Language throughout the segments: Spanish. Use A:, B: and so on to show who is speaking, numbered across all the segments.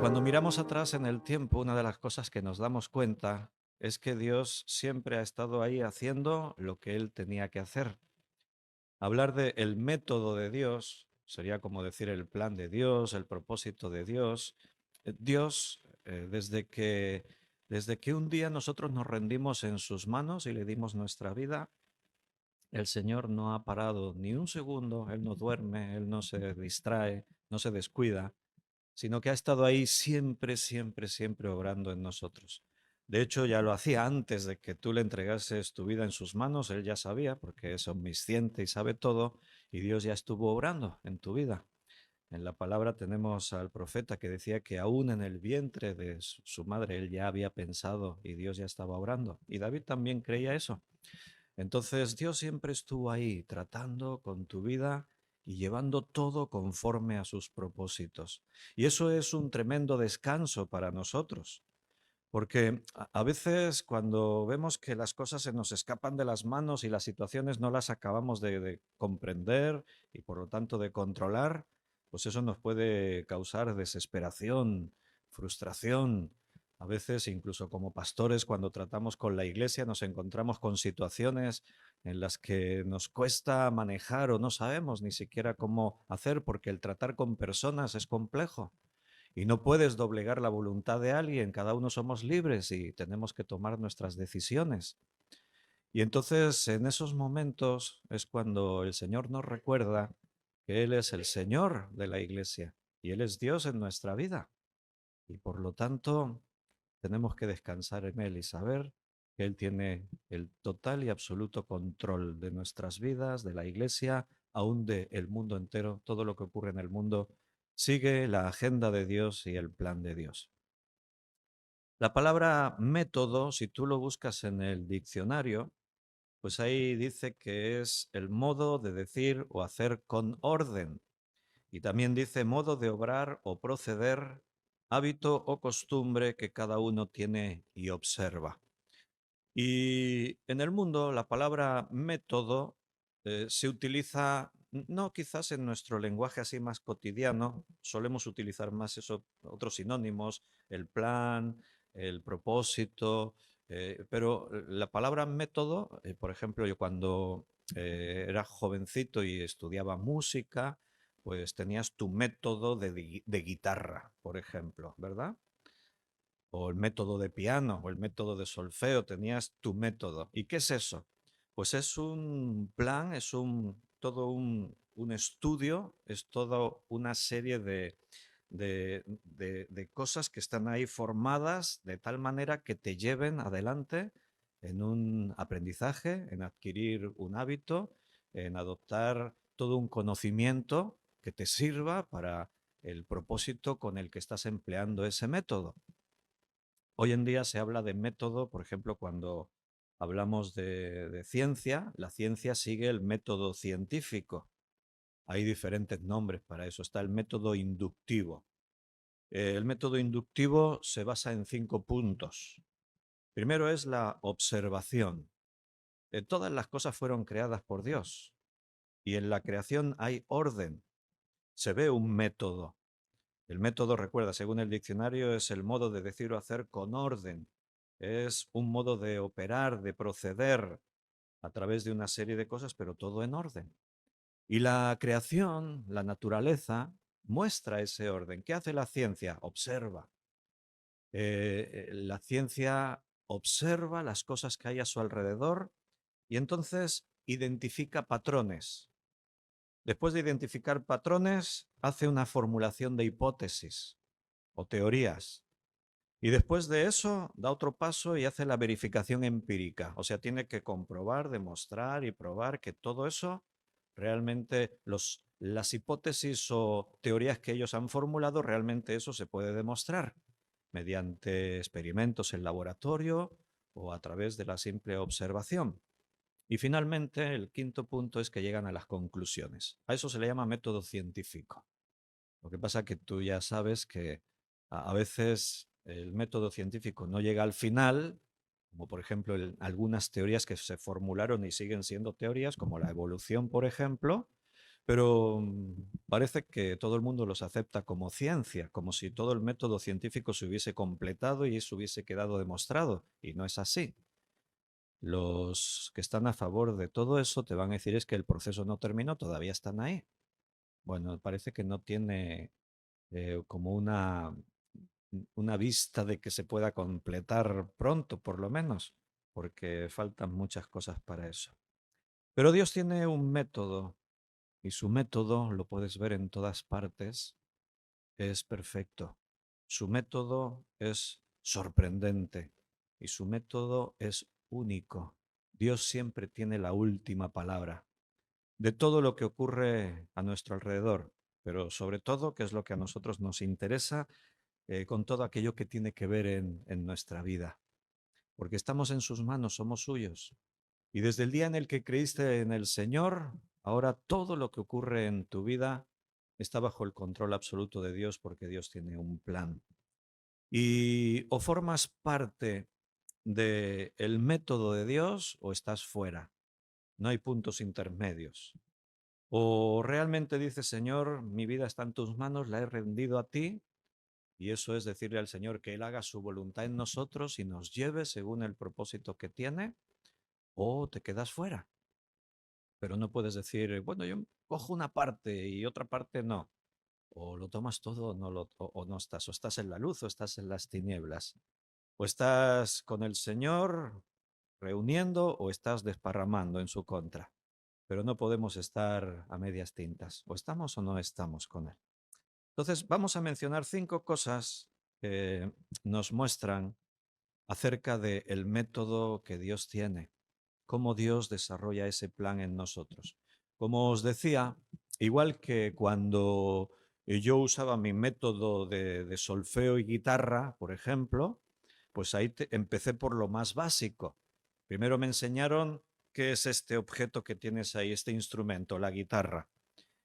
A: Cuando miramos atrás en el tiempo, una de las cosas que nos damos cuenta es que Dios siempre ha estado ahí haciendo lo que Él tenía que hacer. Hablar de el método de Dios sería como decir el plan de Dios, el propósito de Dios. Dios, desde que un día nosotros nos rendimos en sus manos y le dimos nuestra vida, el Señor no ha parado ni un segundo, Él no duerme, Él no se distrae, no se descuida, sino que ha estado ahí siempre, siempre, siempre obrando en nosotros. De hecho, ya lo hacía antes de que tú le entregases tu vida en sus manos, él ya sabía, porque es omnisciente y sabe todo, y Dios ya estuvo obrando en tu vida. En la palabra tenemos al profeta que decía que aún en el vientre de su madre él ya había pensado y Dios ya estaba obrando. Y David también creía eso. Entonces Dios siempre estuvo ahí tratando con tu vida y llevando todo conforme a sus propósitos. Y eso es un tremendo descanso para nosotros, porque a veces cuando vemos que las cosas se nos escapan de las manos y las situaciones no las acabamos de comprender y por lo tanto de controlar, pues eso nos puede causar desesperación, frustración. A veces, incluso como pastores, cuando tratamos con la iglesia, nos encontramos con situaciones en las que nos cuesta manejar o no sabemos ni siquiera cómo hacer porque el tratar con personas es complejo. Y no puedes doblegar la voluntad de alguien, cada uno somos libres y tenemos que tomar nuestras decisiones. Y entonces en esos momentos es cuando el Señor nos recuerda que Él es el Señor de la iglesia y Él es Dios en nuestra vida. Y por lo tanto tenemos que descansar en Él y saber que Él tiene el total y absoluto control de nuestras vidas, de la iglesia, aún del mundo entero. Todo lo que ocurre en el mundo sigue la agenda de Dios y el plan de Dios. La palabra método, si tú lo buscas en el diccionario, pues ahí dice que es el modo de decir o hacer con orden. Y también dice modo de obrar o proceder, hábito o costumbre que cada uno tiene y observa. Y en el mundo la palabra método se utiliza, no quizás en nuestro lenguaje así más cotidiano, solemos utilizar más eso, otros sinónimos, el plan, el propósito, pero la palabra método, por ejemplo, yo cuando era jovencito y estudiaba música, pues tenías tu método de guitarra, por ejemplo, ¿verdad? O el método de piano o el método de solfeo, tenías tu método. ¿Y qué es eso? Pues es un plan, es un estudio, es toda una serie de cosas que están ahí formadas de tal manera que te lleven adelante en un aprendizaje, en adquirir un hábito, en adoptar todo un conocimiento que te sirva para el propósito con el que estás empleando ese método. Hoy en día se habla de método, por ejemplo, cuando hablamos de ciencia, la ciencia sigue el método científico. Hay diferentes nombres para eso. Está el método inductivo. El método inductivo se basa en 5 puntos. Primero es la observación. Todas las cosas fueron creadas por Dios y en la creación hay orden. Se ve un método. El método, recuerda, según el diccionario, es el modo de decir o hacer con orden. Es un modo de operar, de proceder a través de una serie de cosas, pero todo en orden. Y la creación, la naturaleza, muestra ese orden. ¿Qué hace la ciencia? Observa. La ciencia observa las cosas que hay a su alrededor y entonces identifica patrones. Después de identificar patrones, hace una formulación de hipótesis o teorías. Y después de eso, da otro paso y hace la verificación empírica. O sea, tiene que comprobar, demostrar y probar que todo eso, realmente las hipótesis o teorías que ellos han formulado, realmente eso se puede demostrar mediante experimentos en laboratorio o a través de la simple observación. Y finalmente, el quinto punto es que llegan a las conclusiones. A eso se le llama método científico. Lo que pasa es que tú ya sabes que a veces el método científico no llega al final, como por ejemplo algunas teorías que se formularon y siguen siendo teorías, como la evolución, por ejemplo, Pero parece que todo el mundo los acepta como ciencia, como si todo el método científico se hubiese completado y eso hubiese quedado demostrado. Y no es así. Los que están a favor de todo eso te van a decir es que el proceso no terminó, todavía están ahí. Bueno, parece que no tiene como una vista de que se pueda completar pronto, por lo menos, porque faltan muchas cosas para eso. Pero Dios tiene un método y su método, lo puedes ver en todas partes, es perfecto. Su método es sorprendente y su método es único. Dios siempre tiene la última palabra de todo lo que ocurre a nuestro alrededor, pero sobre todo, que es lo que a nosotros nos interesa, con todo aquello que tiene que ver en nuestra vida. Porque estamos en sus manos, somos suyos. Y desde el día en el que creíste en el Señor, ahora todo lo que ocurre en tu vida está bajo el control absoluto de Dios porque Dios tiene un plan. Y o formas parte del método de Dios o estás fuera. No hay puntos intermedios. O realmente dices, Señor, mi vida está en tus manos, la he rendido a ti. Y eso es decirle al Señor que Él haga su voluntad en nosotros y nos lleve según el propósito que tiene, o te quedas fuera. Pero no puedes decir, bueno, yo cojo una parte y otra parte no. O lo tomas todo o no estás. O estás en la luz o estás en las tinieblas. O estás con el Señor reuniendo o estás desparramando en su contra. Pero no podemos estar a medias tintas. O estamos o no estamos con Él. Entonces, vamos a mencionar 5 cosas que nos muestran acerca del método que Dios tiene, cómo Dios desarrolla ese plan en nosotros. Como os decía, igual que cuando yo usaba mi método de solfeo y guitarra, por ejemplo, pues ahí empecé por lo más básico. Primero me enseñaron qué es este objeto que tienes ahí, este instrumento, la guitarra.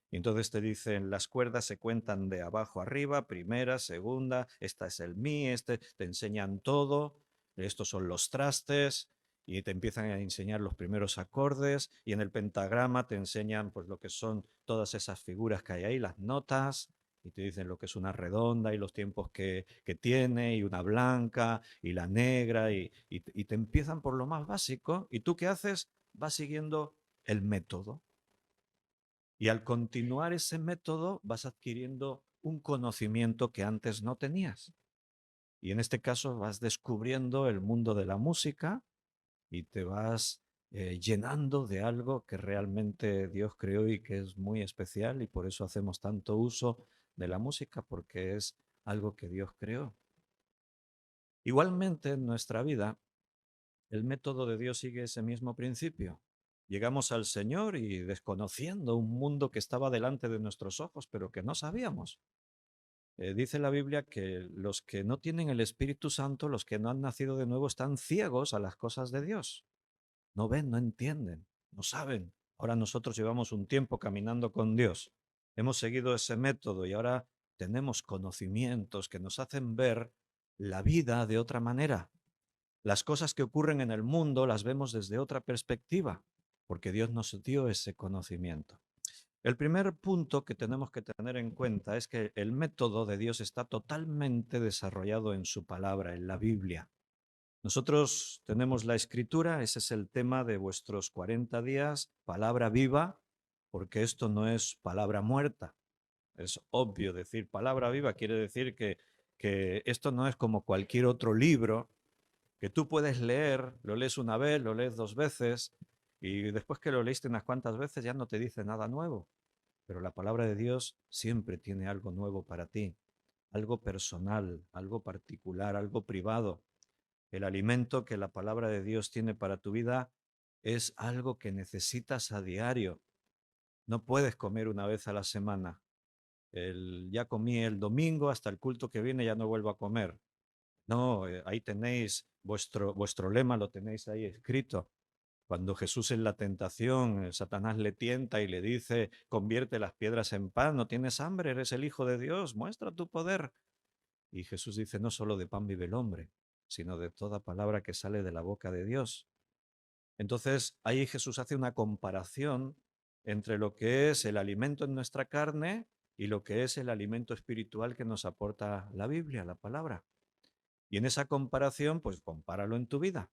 A: Y entonces te dicen, las cuerdas se cuentan de abajo arriba, primera, segunda, esta es el mi, te enseñan todo, estos son los trastes, y te empiezan a enseñar los primeros acordes, y en el pentagrama te enseñan pues lo que son todas esas figuras que hay ahí, las notas, y te dicen lo que es una redonda y los tiempos que tiene, y una blanca, y la negra, y te empiezan por lo más básico, y tú qué haces, vas siguiendo el método. Y al continuar ese método vas adquiriendo un conocimiento que antes no tenías. Y en este caso vas descubriendo el mundo de la música y te vas llenando de algo que realmente Dios creó y que es muy especial y por eso hacemos tanto uso de la música porque es algo que Dios creó. Igualmente en nuestra vida el método de Dios sigue ese mismo principio. Llegamos al Señor y desconociendo un mundo que estaba delante de nuestros ojos, pero que no sabíamos. Dice la Biblia que los que no tienen el Espíritu Santo, los que no han nacido de nuevo, están ciegos a las cosas de Dios. No ven, no entienden, no saben. Ahora nosotros llevamos un tiempo caminando con Dios. Hemos seguido ese método y ahora tenemos conocimientos que nos hacen ver la vida de otra manera. Las cosas que ocurren en el mundo las vemos desde otra perspectiva, porque Dios nos dio ese conocimiento. El primer punto que tenemos que tener en cuenta es que el método de Dios está totalmente desarrollado en su palabra, en la Biblia. Nosotros tenemos la escritura, ese es el tema de vuestros 40 días, palabra viva, porque esto no es palabra muerta. Es obvio decir palabra viva, quiere decir que esto no es como cualquier otro libro que tú puedes leer, lo lees una vez, lo lees 2 veces, y después que lo leíste unas cuantas veces ya no te dice nada nuevo. Pero la palabra de Dios siempre tiene algo nuevo para ti, algo personal, algo particular, algo privado. El alimento que la palabra de Dios tiene para tu vida es algo que necesitas a diario. No puedes comer una vez a la semana. Ya comí el domingo, hasta el culto que viene ya no vuelvo a comer. No, ahí tenéis vuestro lema, lo tenéis ahí escrito. Cuando Jesús en la tentación, Satanás le tienta y le dice, convierte las piedras en pan, no tienes hambre, eres el Hijo de Dios, muestra tu poder. Y Jesús dice, no solo de pan vive el hombre, sino de toda palabra que sale de la boca de Dios. Entonces, ahí Jesús hace una comparación entre lo que es el alimento en nuestra carne y lo que es el alimento espiritual que nos aporta la Biblia, la palabra. Y en esa comparación, pues compáralo en tu vida.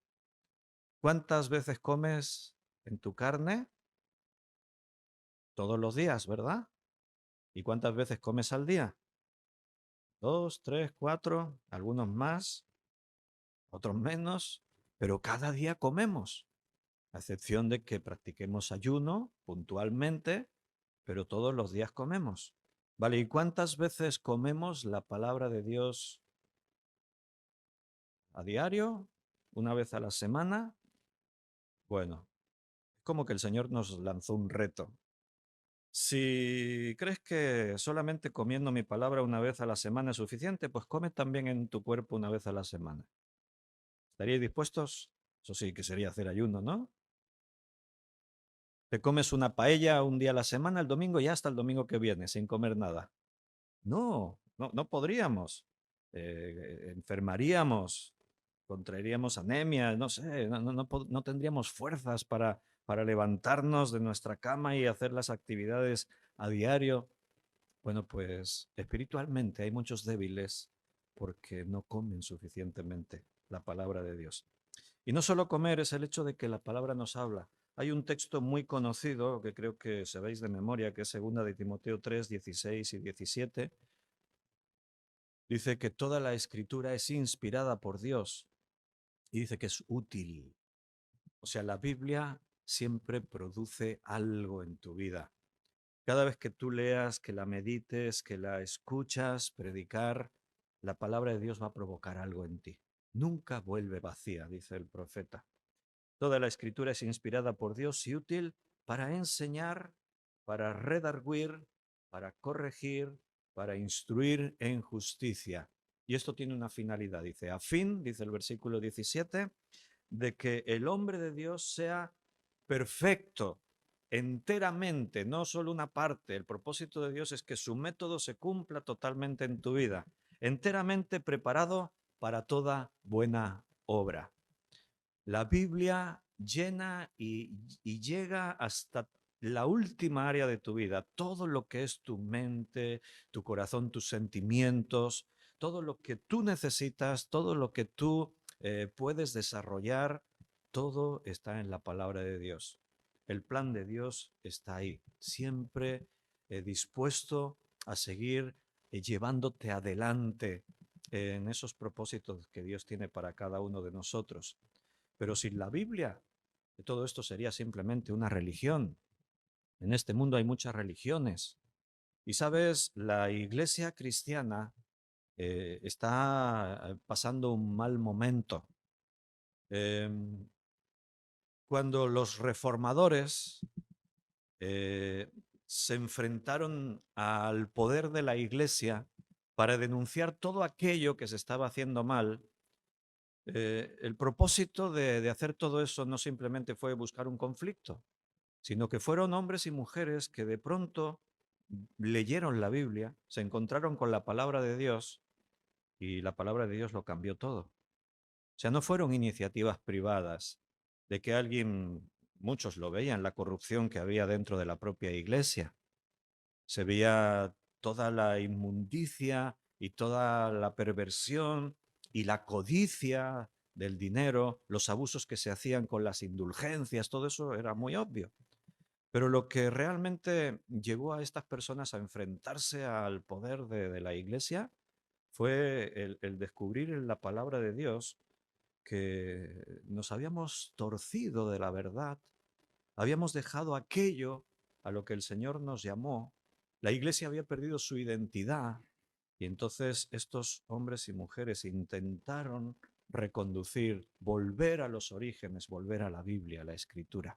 A: ¿Cuántas veces comes en tu carne? Todos los días, ¿verdad? ¿Y cuántas veces comes al día? Dos, tres, cuatro, algunos más, otros menos, pero cada día comemos, a excepción de que practiquemos ayuno puntualmente, pero todos los días comemos. Vale, ¿y cuántas veces comemos la palabra de Dios a diario? ¿Una vez a la semana? Bueno, es como que el Señor nos lanzó un reto. Si crees que solamente comiendo mi palabra una vez a la semana es suficiente, pues come también en tu cuerpo una vez a la semana. ¿Estaríais dispuestos? Eso sí, que sería hacer ayuno, ¿no? Te comes una paella un día a la semana, el domingo y hasta el domingo que viene, sin comer nada. No, no podríamos. Enfermaríamos, contraeríamos anemia, no sé, no tendríamos fuerzas para levantarnos de nuestra cama y hacer las actividades a diario. Bueno, pues espiritualmente hay muchos débiles porque no comen suficientemente la palabra de Dios. Y no solo comer, es el hecho de que la palabra nos habla. Hay un texto muy conocido que creo que sabéis de memoria, que es segunda de Timoteo 3, 16 y 17. Dice que toda la escritura es inspirada por Dios y dice que es útil. O sea, la Biblia siempre produce algo en tu vida. Cada vez que tú leas, que la medites, que la escuchas predicar, la palabra de Dios va a provocar algo en ti. Nunca vuelve vacía, dice el profeta. Toda la escritura es inspirada por Dios y útil para enseñar, para redarguir, para corregir, para instruir en justicia. Y esto tiene una finalidad, dice, a fin, dice el versículo 17, de que el hombre de Dios sea perfecto, enteramente, no solo una parte. El propósito de Dios es que su método se cumpla totalmente en tu vida, enteramente preparado para toda buena obra. La Biblia llena y llega hasta la última área de tu vida, todo lo que es tu mente, tu corazón, tus sentimientos, todo lo que tú necesitas, todo lo que tú puedes desarrollar, todo está en la palabra de Dios. El plan de Dios está ahí, siempre dispuesto a seguir llevándote adelante en esos propósitos que Dios tiene para cada uno de nosotros. Pero sin la Biblia, todo esto sería simplemente una religión. En este mundo hay muchas religiones. Y sabes, la iglesia cristiana está pasando un mal momento. Em, Cuando los reformadores eh, se enfrentaron al poder de la iglesia para denunciar todo aquello que se estaba haciendo mal, el propósito de hacer todo eso no simplemente fue buscar un conflicto, sino que fueron hombres y mujeres que de pronto leyeron la Biblia, se encontraron con la palabra de Dios y la palabra de Dios lo cambió todo. O sea, no fueron iniciativas privadas de que alguien, muchos lo veían, la corrupción que había dentro de la propia iglesia. Se veía toda la inmundicia y toda la perversión y la codicia del dinero, los abusos que se hacían con las indulgencias, todo eso era muy obvio. Pero lo que realmente llevó a estas personas a enfrentarse al poder de la iglesia fue el descubrir en la palabra de Dios que nos habíamos torcido de la verdad, habíamos dejado aquello a lo que el Señor nos llamó, la iglesia había perdido su identidad y entonces estos hombres y mujeres intentaron reconducir, volver a los orígenes, volver a la Biblia, a la Escritura.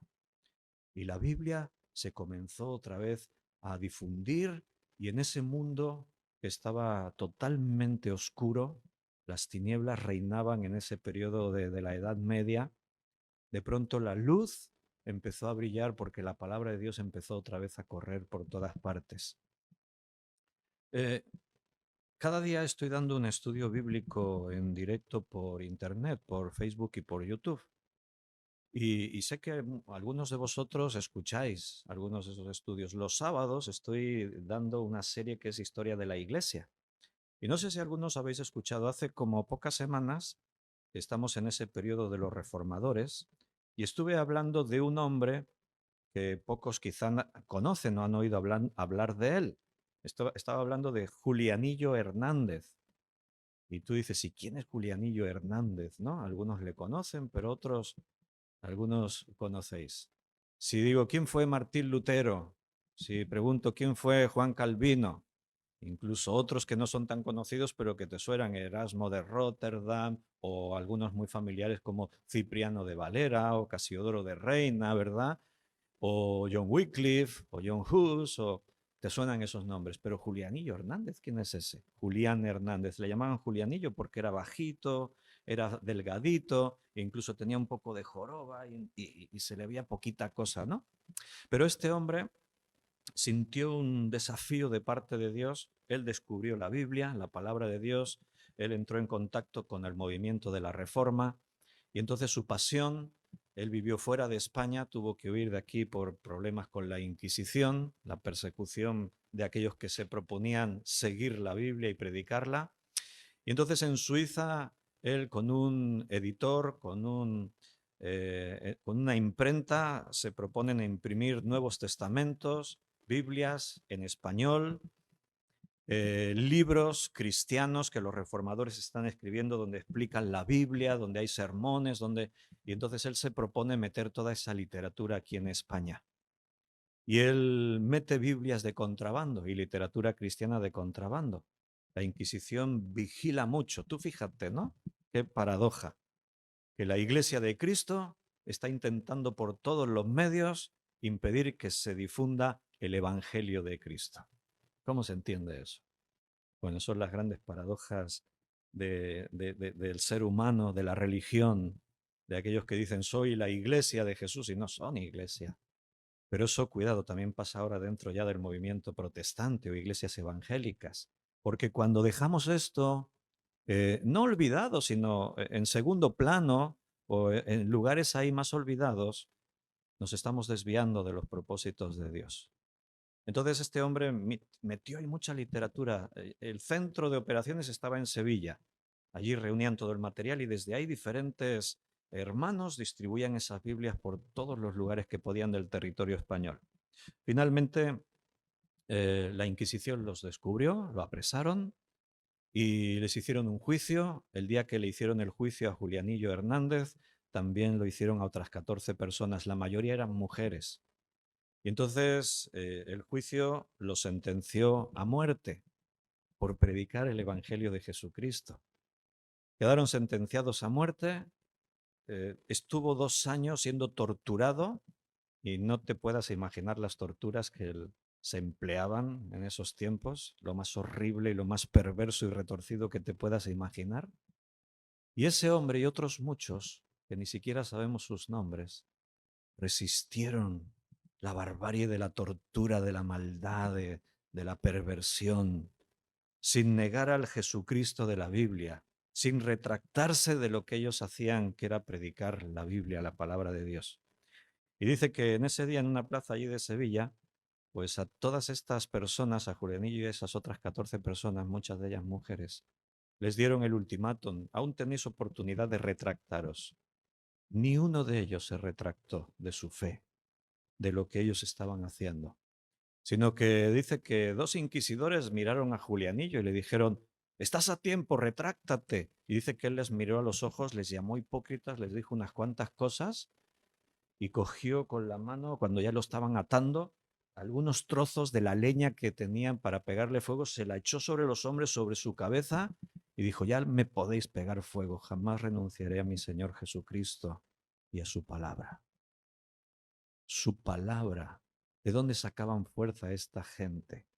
A: Y la Biblia se comenzó otra vez a difundir y en ese mundo que estaba totalmente oscuro, las tinieblas reinaban en ese periodo de la Edad Media, de pronto la luz empezó a brillar porque la palabra de Dios empezó otra vez a correr por todas partes. Eh, Cada día estoy dando un estudio bíblico en directo por internet, por Facebook y por YouTube. Y sé que algunos de vosotros escucháis algunos de esos estudios. Los sábados estoy dando una serie que es Historia de la Iglesia. Y no sé si algunos habéis escuchado, hace como pocas semanas estamos en ese periodo de los reformadores y estuve hablando de un hombre que pocos quizá conocen o han oído hablar de él. Estaba hablando de Julianillo Hernández. Y tú dices, ¿y quién es Julianillo Hernández? ¿No? Algunos le conocen, pero otros, algunos conocéis. Si digo, ¿quién fue Martín Lutero? Si pregunto, ¿quién fue Juan Calvino? Incluso otros que no son tan conocidos, pero que te suenan, Erasmo de Rotterdam, o algunos muy familiares como Cipriano de Valera, o Casiodoro de Reina, ¿verdad? O John Wycliffe, o John Hus, o te suenan esos nombres. Pero Julianillo Hernández, ¿quién es ese? Julián Hernández. Le llamaban Julianillo porque era bajito, era delgadito, e incluso tenía un poco de joroba y se le veía poquita cosa, ¿no? Pero este hombre sintió un desafío de parte de Dios. Él descubrió la Biblia, la palabra de Dios. Él entró en contacto con el movimiento de la Reforma y entonces su pasión, él vivió fuera de España, tuvo que huir de aquí por problemas con la Inquisición, la persecución de aquellos que se proponían seguir la Biblia y predicarla. Y entonces en Suiza, él con un editor, con una imprenta, se proponen a imprimir Nuevos Testamentos, Biblias en español, libros cristianos que los reformadores están escribiendo donde explican la Biblia, donde hay sermones, y entonces él se propone meter toda esa literatura aquí en España. Y él mete Biblias de contrabando y literatura cristiana de contrabando. La Inquisición vigila mucho. Tú fíjate, ¿no? Qué paradoja. Que la Iglesia de Cristo está intentando por todos los medios impedir que se difunda el Evangelio de Cristo. ¿Cómo se entiende eso? Bueno, son las grandes paradojas del ser humano, de la religión, de aquellos que dicen soy la iglesia de Jesús y no son iglesia. Pero eso, cuidado, también pasa ahora dentro ya del movimiento protestante o iglesias evangélicas. Porque cuando dejamos esto, no olvidado, sino en segundo plano o en lugares ahí más olvidados, nos estamos desviando de los propósitos de Dios. Entonces este hombre metió ahí mucha literatura. El centro de operaciones estaba en Sevilla. Allí reunían todo el material y desde ahí diferentes hermanos distribuían esas Biblias por todos los lugares que podían del territorio español. Finalmente, la Inquisición los descubrió, lo apresaron y les hicieron un juicio. El día que le hicieron el juicio a Julianillo Hernández, también lo hicieron a otras 14 personas. La mayoría eran mujeres. Y entonces el juicio lo sentenció a muerte por predicar el Evangelio de Jesucristo. Quedaron sentenciados a muerte. Estuvo 2 años siendo torturado y no te puedas imaginar las torturas que se empleaban en esos tiempos, lo más horrible y lo más perverso y retorcido que te puedas imaginar. Y ese hombre y otros muchos, que ni siquiera sabemos sus nombres, resistieron la barbarie de la tortura, de la maldad, de la perversión, sin negar al Jesucristo de la Biblia, sin retractarse de lo que ellos hacían, que era predicar la Biblia, la palabra de Dios. Y dice que en ese día, en una plaza allí de Sevilla, pues a todas estas personas, a Julianillo y a esas otras 14 personas, muchas de ellas mujeres, les dieron el ultimátum, aún tenéis oportunidad de retractaros. Ni uno de ellos se retractó de su fe, de lo que ellos estaban haciendo, sino que dice que 2 inquisidores miraron a Julianillo y le dijeron, estás a tiempo, retráctate. Y dice que él les miró a los ojos, les llamó hipócritas, les dijo unas cuantas cosas y cogió con la mano, cuando ya lo estaban atando, algunos trozos de la leña que tenían para pegarle fuego, se la echó sobre los hombres, sobre su cabeza, y dijo, ya me podéis pegar fuego, jamás renunciaré a mi Señor Jesucristo y a su palabra. Su palabra. ¿De dónde sacaban fuerza esta gente?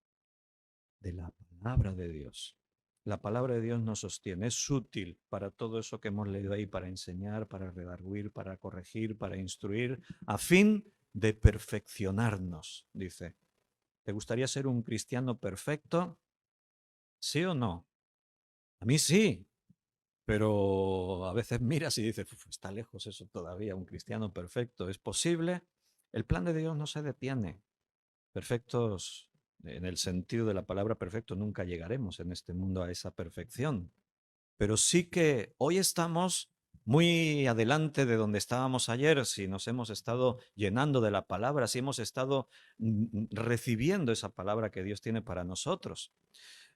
A: De la palabra de Dios. La palabra de Dios nos sostiene, es útil para todo eso que hemos leído ahí, para enseñar, para redarguir, para corregir, para instruir, a fin de perfeccionarnos, dice. ¿Te gustaría ser un cristiano perfecto? ¿Sí o no? A mí sí. pero a veces miras y dices: "Uf, está lejos eso todavía, un cristiano perfecto, ¿es posible?". El plan de Dios no se detiene. Perfectos, en el sentido de la palabra perfecto, nunca llegaremos en este mundo a esa perfección. Pero sí que hoy estamos muy adelante de donde estábamos ayer, si nos hemos estado llenando de la palabra, si hemos estado recibiendo esa palabra que Dios tiene para nosotros.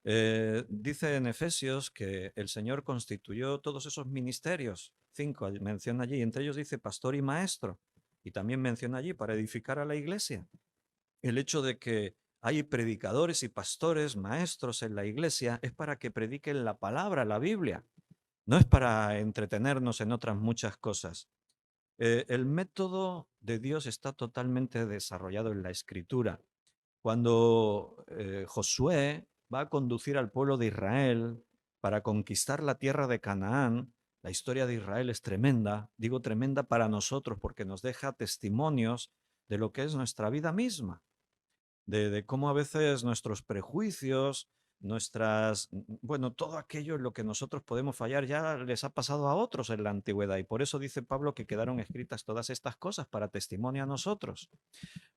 A: Dice en Efesios que el Señor constituyó todos esos ministerios, 5 menciona allí, entre ellos dice pastor y maestro, y también menciona allí para edificar a la iglesia. El hecho de que hay predicadores y pastores, maestros en la iglesia, es para que prediquen la palabra, la Biblia, no es para entretenernos en otras muchas cosas. El método de Dios está totalmente desarrollado en la escritura. Cuando Josué va a conducir al pueblo de Israel para conquistar la tierra de Canaán, la historia de Israel es tremenda, digo tremenda para nosotros porque nos deja testimonios de lo que es nuestra vida misma, de cómo a veces nuestros prejuicios, bueno, todo aquello en lo que nosotros podemos fallar ya les ha pasado a otros en la antigüedad. Y por eso dice Pablo que quedaron escritas todas estas cosas para testimonio a nosotros.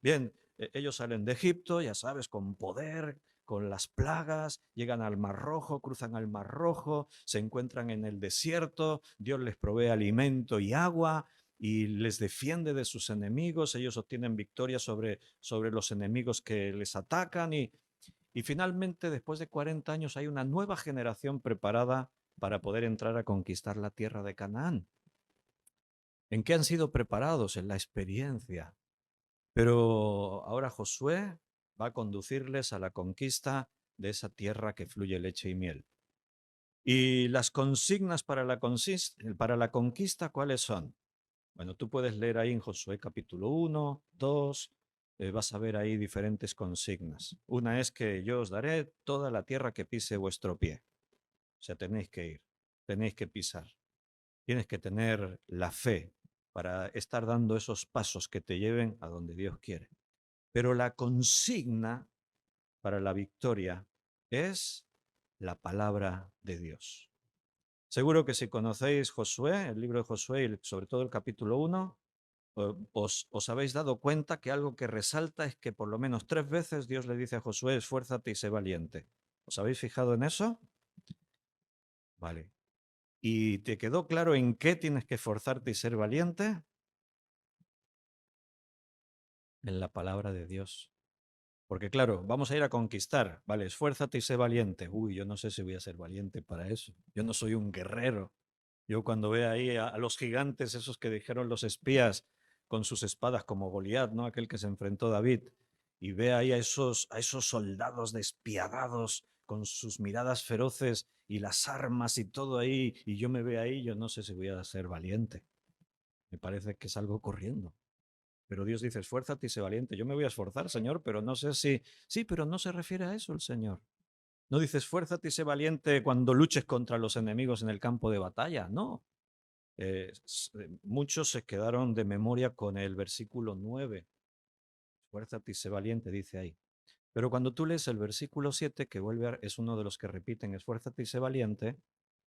A: Bien, ellos salen de Egipto, ya sabes, con poder, con las plagas, llegan al Mar Rojo, cruzan al Mar Rojo, se encuentran en el desierto, Dios les provee alimento y agua y les defiende de sus enemigos, ellos obtienen victoria sobre los enemigos que les atacan y finalmente, después de 40 años, hay una nueva generación preparada para poder entrar a conquistar la tierra de Canaán. ¿En qué han sido preparados? En la experiencia, pero ahora Josué va a conducirles a la conquista de esa tierra que fluye leche y miel. ¿Y las consignas para la conquista cuáles son? Bueno, tú puedes leer ahí en Josué capítulo 1, 2, vas a ver ahí diferentes consignas. Una es que yo os daré toda la tierra que pise vuestro pie. O sea, tenéis que ir, tenéis que pisar. Tienes que tener la fe para estar dando esos pasos que te lleven a donde Dios quiere. Pero la consigna para la victoria es la palabra de Dios. Seguro que si conocéis Josué, el libro de Josué y sobre todo el capítulo 1, os habéis dado cuenta que algo que resalta es que por lo menos 3 veces Dios le dice a Josué, esfuérzate y sé valiente. ¿Os habéis fijado en eso? Vale. ¿Y te quedó claro en qué tienes que esforzarte y ser valiente? En la palabra de Dios. Porque claro, vamos a ir a conquistar, vale, esfuérzate y sé valiente. Uy, yo no sé si voy a ser valiente para eso. Yo no soy un guerrero. Yo cuando veo ahí a los gigantes, esos que dijeron los espías con sus espadas como Goliat, ¿no? Aquel que se enfrentó a David, y ve ahí a esos soldados despiadados con sus miradas feroces y las armas y todo ahí, y yo me veo ahí, yo no sé si voy a ser valiente. Me parece que es algo corriendo. Pero Dios dice, esfuérzate y sé valiente. Yo me voy a esforzar, Señor, pero no sé si... Sí, pero no se refiere a eso el Señor. No dice, esfuérzate y sé valiente cuando luches contra los enemigos en el campo de batalla. No. Muchos se quedaron de memoria con el versículo 9. Esfuérzate y sé valiente, dice ahí. Pero cuando tú lees el versículo 7, que es uno de los que repiten, esfuérzate y sé valiente,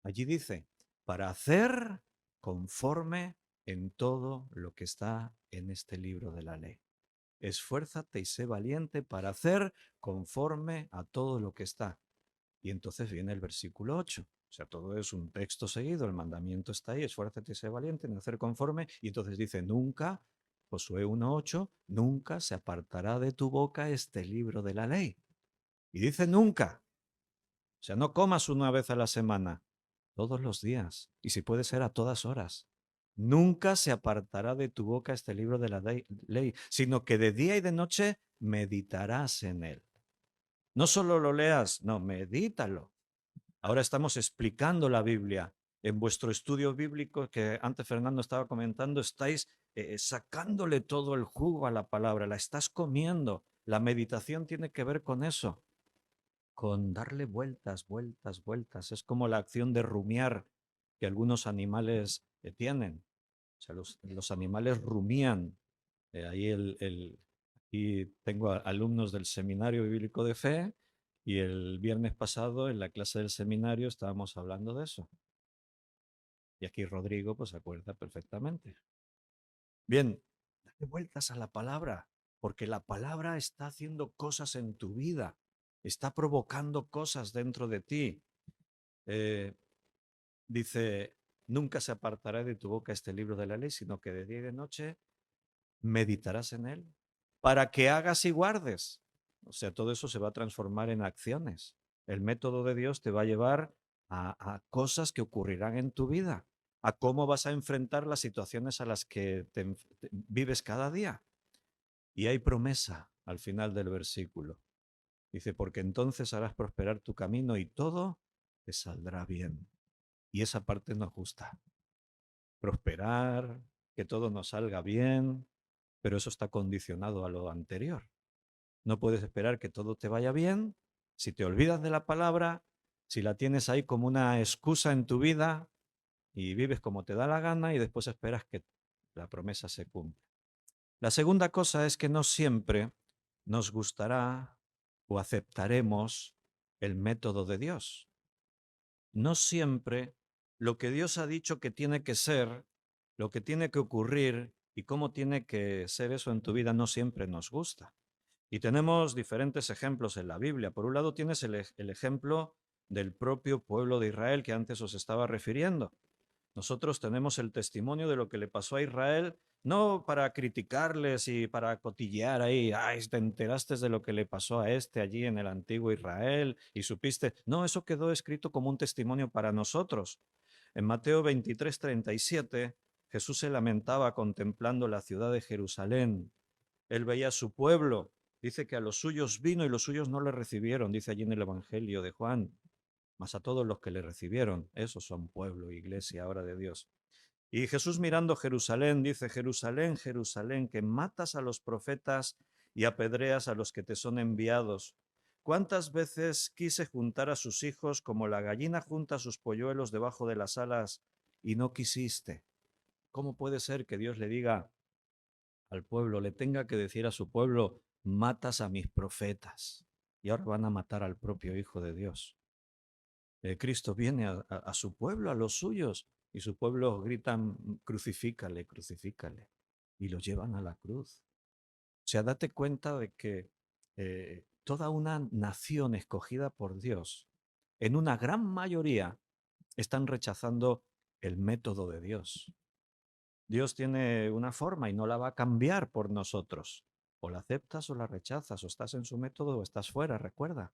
A: allí dice, para hacer conforme en todo lo que está en este libro de la ley. Esfuérzate y sé valiente para hacer conforme a todo lo que está. Y entonces viene el versículo 8. O sea, todo es un texto seguido, el mandamiento está ahí, esfuérzate y sé valiente en hacer conforme. Y entonces dice, nunca, Josué 1:8, nunca se apartará de tu boca este libro de la ley. Y dice nunca. O sea, no comas una vez a la semana, todos los días. Y si puede ser a todas horas. Nunca se apartará de tu boca este libro de la ley, sino que de día y de noche meditarás en él. No solo lo leas, no, medítalo. Ahora estamos explicando la Biblia. En vuestro estudio bíblico que antes Fernando estaba comentando, estáis sacándole todo el jugo a la palabra, la estás comiendo. La meditación tiene que ver con eso, con darle vueltas, vueltas, vueltas. Es como la acción de rumiar que algunos animales tienen. O sea, los animales rumían. Ahí y tengo alumnos del Seminario Bíblico de Fe y el viernes pasado en la clase del seminario estábamos hablando de eso. Y aquí Rodrigo pues se acuerda perfectamente. Bien, dale vueltas a la palabra, porque la palabra está haciendo cosas en tu vida, está provocando cosas dentro de ti. Eh, Dice, nunca se apartará de tu boca este libro de la ley, sino que de día y de noche meditarás en él para que hagas y guardes. O sea, todo eso se va a transformar en acciones. El método de Dios te va a llevar a cosas que ocurrirán en tu vida, a cómo vas a enfrentar las situaciones a las que vives cada día. Y hay promesa al final del versículo. Dice, porque entonces harás prosperar tu camino y todo te saldrá bien. Y esa parte nos gusta. Prosperar, que todo nos salga bien, pero eso está condicionado a lo anterior. No puedes esperar que todo te vaya bien si te olvidas de la palabra, si la tienes ahí como una excusa en tu vida y vives como te da la gana y después esperas que la promesa se cumpla. La segunda cosa es que no siempre nos gustará o aceptaremos el método de Dios. No siempre lo que Dios ha dicho que tiene que ser, lo que tiene que ocurrir y cómo tiene que ser eso en tu vida no siempre nos gusta. Y tenemos diferentes ejemplos en la Biblia. Por un lado tienes el ejemplo del propio pueblo de Israel que antes os estaba refiriendo. Nosotros tenemos el testimonio de lo que le pasó a Israel, no para criticarles y para cotillear ahí, ay, te enteraste de lo que le pasó a este allí en el antiguo Israel y supiste. No, eso quedó escrito como un testimonio para nosotros. En Mateo 23:37, Jesús se lamentaba contemplando la ciudad de Jerusalén. Él veía a su pueblo. Dice que a los suyos vino y los suyos no le recibieron, dice allí en el Evangelio de Juan. Mas a todos los que le recibieron, esos son pueblo, iglesia, ahora de Dios. Y Jesús mirando Jerusalén dice, Jerusalén, Jerusalén, que matas a los profetas y apedreas a los que te son enviados. ¿Cuántas veces quise juntar a sus hijos como la gallina junta sus polluelos debajo de las alas y no quisiste? ¿Cómo puede ser que Dios le diga al pueblo, le tenga que decir a su pueblo, matas a mis profetas? Y ahora van a matar al propio Hijo de Dios. Cristo viene a su pueblo, a los suyos, y su pueblo gritan, crucifícale, crucifícale, y lo llevan a la cruz. O sea, date cuenta de que toda una nación escogida por Dios, en una gran mayoría, están rechazando el método de Dios. Dios tiene una forma y no la va a cambiar por nosotros. O la aceptas o la rechazas, o estás en su método o estás fuera, recuerda.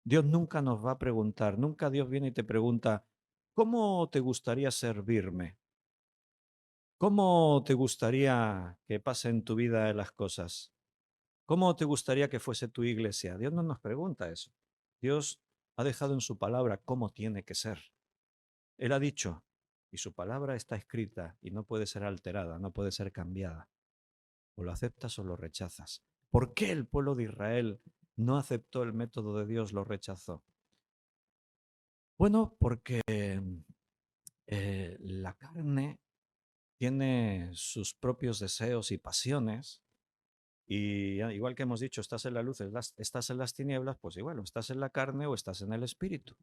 A: Dios nunca nos va a preguntar, nunca Dios viene y te pregunta, ¿cómo te gustaría servirme? ¿Cómo te gustaría que pasen en tu vida las cosas? ¿Cómo te gustaría que fuese tu iglesia? Dios no nos pregunta eso. Dios ha dejado en su palabra cómo tiene que ser. Él ha dicho, y su palabra está escrita y no puede ser alterada, no puede ser cambiada. O lo aceptas o lo rechazas. ¿Por qué el pueblo de Israel no aceptó el método de Dios, lo rechazó? Bueno, porque la carne tiene sus propios deseos y pasiones, y igual que hemos dicho, estás en la luz, estás en las tinieblas, pues igual, o estás en la carne o estás en el espíritu.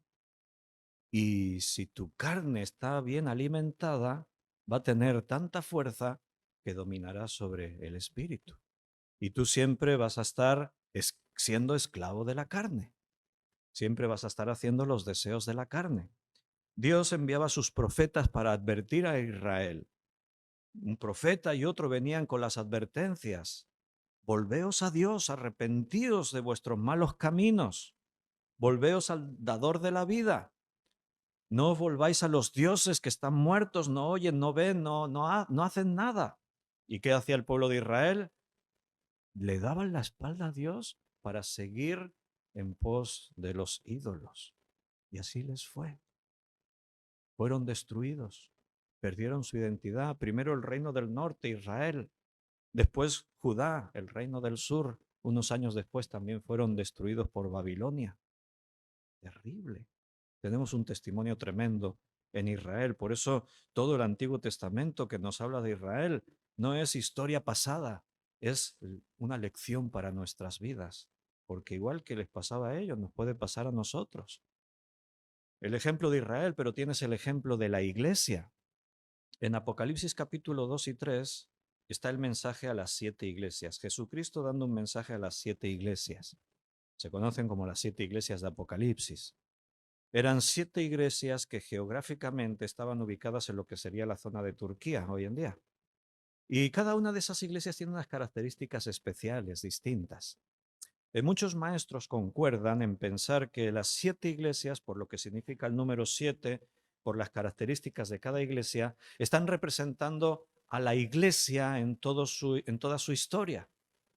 A: Y si tu carne está bien alimentada, va a tener tanta fuerza que dominará sobre el espíritu. Y tú siempre vas a estar siendo esclavo de la carne, siempre vas a estar haciendo los deseos de la carne. Dios enviaba a sus profetas para advertir a Israel. Un profeta y otro venían con las advertencias. Volveos a Dios, arrepentíos de vuestros malos caminos, volveos al dador de la vida. No os volváis a los dioses que están muertos, no oyen, no ven, no hacen nada. ¿Y qué hacía el pueblo de Israel? Le daban la espalda a Dios para seguir en pos de los ídolos. Y así les fue. Fueron destruidos, perdieron su identidad. Primero el reino del norte, Israel, después Judá, el reino del sur, unos años después también fueron destruidos por Babilonia. Terrible. Tenemos un testimonio tremendo en Israel. Por eso todo el Antiguo Testamento que nos habla de Israel no es historia pasada, es una lección para nuestras vidas. Porque igual que les pasaba a ellos, nos puede pasar a nosotros. el ejemplo de Israel, pero tienes el ejemplo de la iglesia. En Apocalipsis capítulo 2 y 3 está el mensaje a las 7 iglesias. Jesucristo dando un mensaje a las 7 iglesias. Se conocen como las 7 iglesias de Apocalipsis. Eran 7 iglesias que geográficamente estaban ubicadas en lo que sería la zona de Turquía hoy en día. Y cada una de esas iglesias tiene unas características especiales, distintas. Muchos maestros concuerdan en pensar que las 7 iglesias, por lo que significa el número 7, por las características de cada iglesia, están representando a la iglesia en toda su historia.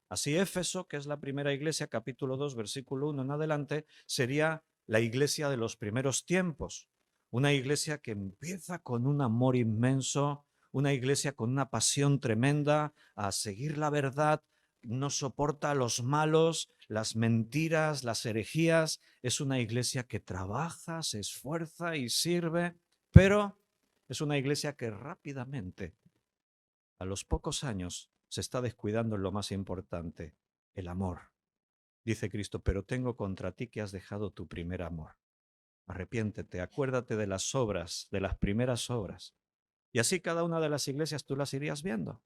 A: Así Éfeso, que es la primera iglesia, capítulo 2, versículo 1 en adelante, sería la iglesia de los primeros tiempos. Una iglesia que empieza con un amor inmenso, una iglesia con una pasión tremenda a seguir la verdad, no soporta a los malos, las mentiras, las herejías. Es una iglesia que trabaja, se esfuerza y sirve, pero es una iglesia que rápidamente, a los pocos años, se está descuidando en lo más importante, el amor. Dice Cristo, pero tengo contra ti que has dejado tu primer amor. Arrepiéntete, acuérdate de las obras, de las primeras obras. Y así cada una de las iglesias tú las irías viendo.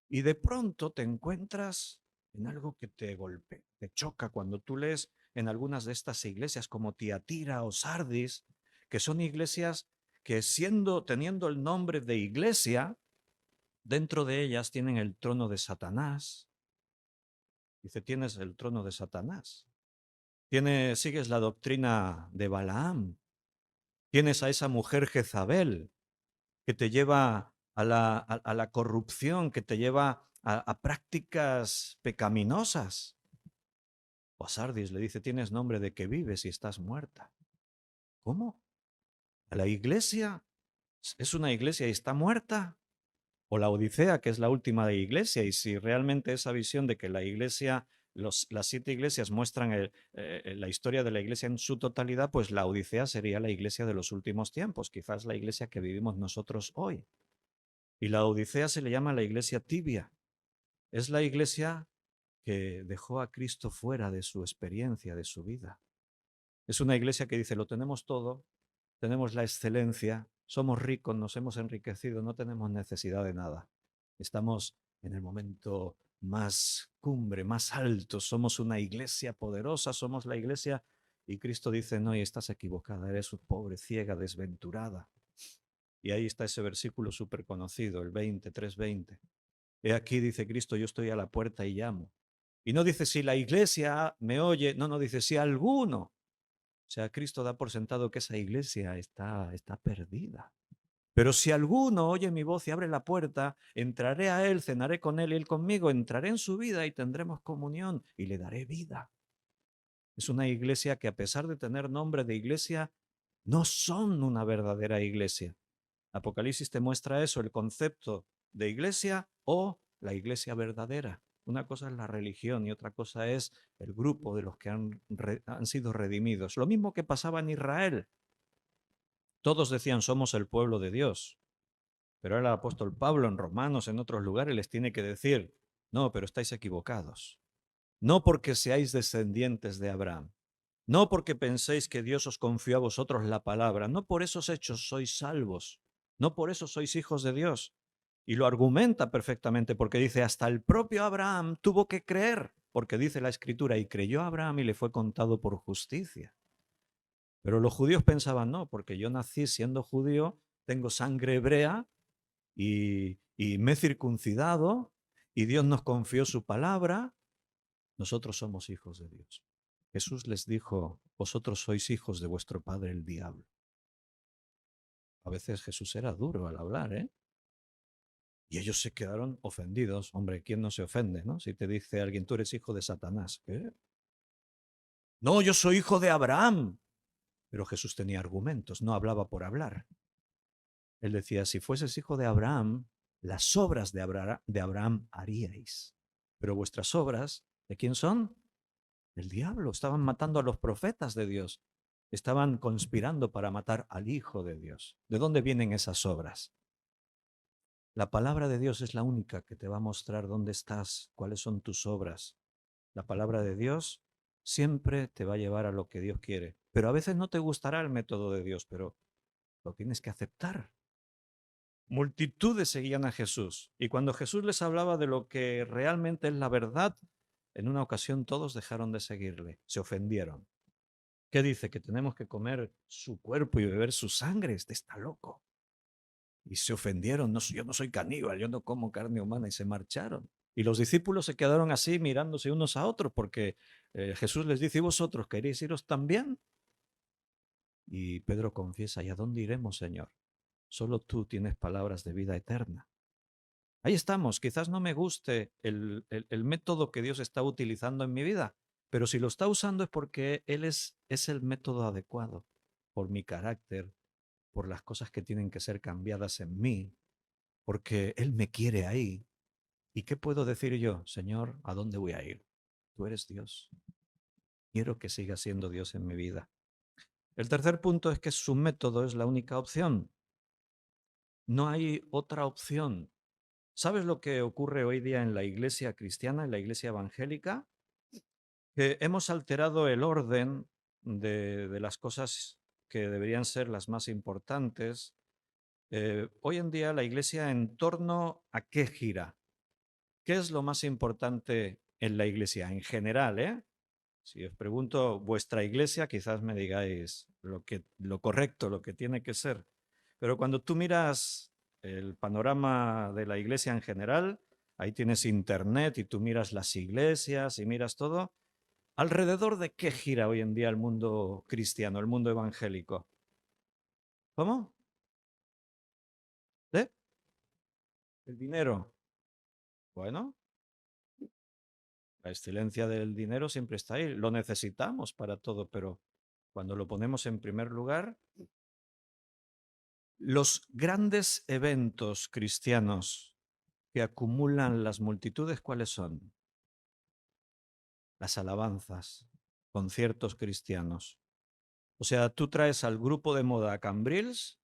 A: Y de pronto te encuentras en algo que te golpea, te choca cuando tú lees en algunas de estas iglesias como Tiatira o Sardis, que son iglesias que teniendo el nombre de iglesia, dentro de ellas tienen el trono de Satanás. Dice, tienes el trono de Satanás. Sigues la doctrina de Balaam. Tienes a esa mujer Jezabel que te lleva a la corrupción, que te lleva a prácticas pecaminosas. O a Sardis le dice, tienes nombre de que vives y estás muerta. ¿Cómo? ¿La iglesia es una iglesia y está muerta? O la Odisea, que es la última de iglesia, y si realmente esa visión de que la iglesia, las 7 iglesias muestran la historia de la iglesia en su totalidad, pues la Odisea sería la iglesia de los últimos tiempos, quizás la iglesia que vivimos nosotros hoy. Y la Odisea se le llama la iglesia tibia. Es la iglesia que dejó a Cristo fuera de su experiencia, de su vida. Es una iglesia que dice, lo tenemos todo, tenemos la excelencia, somos ricos, nos hemos enriquecido, no tenemos necesidad de nada. Estamos en el momento más cumbre, más alto, somos una iglesia poderosa, somos la iglesia. Y Cristo dice, no, y estás equivocada, eres una pobre, ciega, desventurada. Y ahí está ese versículo súper conocido, el 20, 3:20. He aquí, dice Cristo, yo estoy a la puerta y llamo. Y no dice si la iglesia me oye, no, dice si alguno. O sea, Cristo da por sentado que esa iglesia está perdida. Pero si alguno oye mi voz y abre la puerta, entraré a él, cenaré con él y él conmigo, entraré en su vida y tendremos comunión y le daré vida. Es una iglesia que a pesar de tener nombre de iglesia, no son una verdadera iglesia. Apocalipsis te muestra eso, el concepto de iglesia o la iglesia verdadera. Una cosa es la religión y otra cosa es el grupo de los que han sido redimidos. Lo mismo que pasaba en Israel. Todos decían somos el pueblo de Dios. Pero ahora el apóstol Pablo en Romanos, en otros lugares, les tiene que decir, no, pero estáis equivocados. No porque seáis descendientes de Abraham. No porque penséis que Dios os confió a vosotros la palabra. No por esos hechos sois salvos. No por eso sois hijos de Dios. Y lo argumenta perfectamente porque dice, hasta el propio Abraham tuvo que creer, porque dice la escritura, y creyó Abraham y le fue contado por justicia. Pero los judíos pensaban, no, porque yo nací siendo judío, tengo sangre hebrea y me he circuncidado y Dios nos confió su palabra, nosotros somos hijos de Dios. Jesús les dijo, vosotros sois hijos de vuestro padre el diablo. A veces Jesús era duro al hablar, ¿eh? Y ellos se quedaron ofendidos. Hombre, ¿quién no se ofende, no? Si te dice alguien, tú eres hijo de Satanás. ¿Qué? No, yo soy hijo de Abraham. Pero Jesús tenía argumentos, no hablaba por hablar. Él decía, si fueses hijo de Abraham, las obras de Abraham haríais. Pero vuestras obras, ¿de quién son? Del diablo. Estaban matando a los profetas de Dios. Estaban conspirando para matar al Hijo de Dios. ¿De dónde vienen esas obras? La palabra de Dios es la única que te va a mostrar dónde estás, cuáles son tus obras. La palabra de Dios siempre te va a llevar a lo que Dios quiere. Pero a veces no te gustará el método de Dios, pero lo tienes que aceptar. Multitudes seguían a Jesús y cuando Jesús les hablaba de lo que realmente es la verdad, en una ocasión todos dejaron de seguirle, se ofendieron. ¿Qué dice? Que tenemos que comer su cuerpo y beber su sangre. Este está loco. Y se ofendieron. No, yo no soy caníbal, yo no como carne humana y se marcharon. Y los discípulos se quedaron así mirándose unos a otros porque Jesús les dice, ¿y vosotros queréis iros también? Y Pedro confiesa, ¿y a dónde iremos, Señor? Solo tú tienes palabras de vida eterna. Ahí estamos. Quizás no me guste el método que Dios está utilizando en mi vida, pero si lo está usando es porque Él es el método adecuado por mi carácter, por las cosas que tienen que ser cambiadas en mí, porque Él me quiere ahí. ¿Y qué puedo decir yo? Señor, ¿a dónde voy a ir? Tú eres Dios. Quiero que siga siendo Dios en mi vida. El tercer punto es que su método es la única opción. No hay otra opción. ¿Sabes lo que ocurre hoy día en la iglesia cristiana, en la iglesia evangélica? Que hemos alterado el orden de las cosas que deberían ser las más importantes. Hoy en día la iglesia en torno a qué gira. ¿Qué es lo más importante en la iglesia en general, eh? Si os pregunto vuestra iglesia, quizás me digáis lo correcto, lo que tiene que ser. Pero cuando tú miras el panorama de la iglesia en general, ahí tienes internet y tú miras las iglesias y miras todo. ¿Alrededor de qué gira hoy en día el mundo cristiano, el mundo evangélico? ¿Cómo? ¿De? El dinero. Bueno, la excelencia del dinero siempre está ahí. Lo necesitamos para todo, pero cuando lo ponemos en primer lugar, los grandes eventos cristianos que acumulan las multitudes, ¿cuáles son? Las alabanzas, conciertos cristianos. O sea, tú traes al grupo de moda a Cambrils,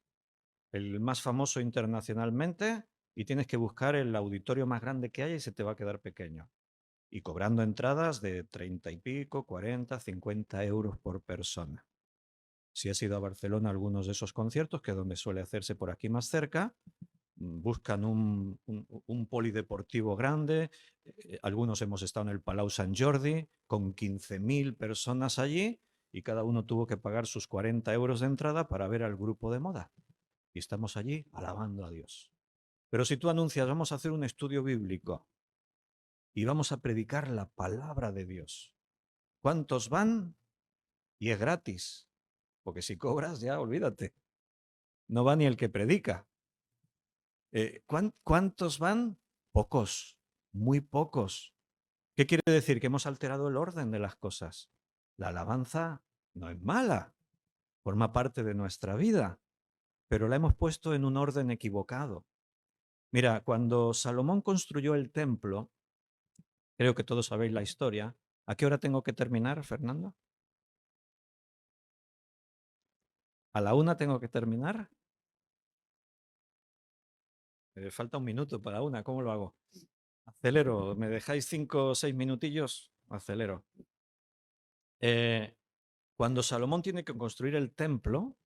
A: el más famoso internacionalmente, y tienes que buscar el auditorio más grande que haya y se te va a quedar pequeño. Y cobrando entradas de 30 y pico, 40, 50 euros por persona. Si has ido a Barcelona a algunos de esos conciertos, que es donde suele hacerse por aquí más cerca, buscan un polideportivo grande. Algunos hemos estado en el Palau Sant Jordi con 15.000 personas allí y cada uno tuvo que pagar sus 40 euros de entrada para ver al grupo de moda. Y estamos allí alabando a Dios. Pero si tú anuncias, vamos a hacer un estudio bíblico y vamos a predicar la palabra de Dios, ¿cuántos van? Y es gratis, porque si cobras ya olvídate, no va ni el que predica. ¿Cuántos van? Pocos, muy pocos. ¿Qué quiere decir? Que hemos alterado el orden de las cosas. La alabanza no es mala, forma parte de nuestra vida, pero la hemos puesto en un orden equivocado. Mira, cuando Salomón construyó el templo, creo que todos sabéis la historia. ¿A qué hora tengo que terminar, Fernando? ¿A la una tengo que terminar? Falta un minuto para una, ¿cómo lo hago? Acelero, ¿me dejáis 5 o 6 minutillos? Acelero. Eh, Cuando Salomón tiene que construir el templo,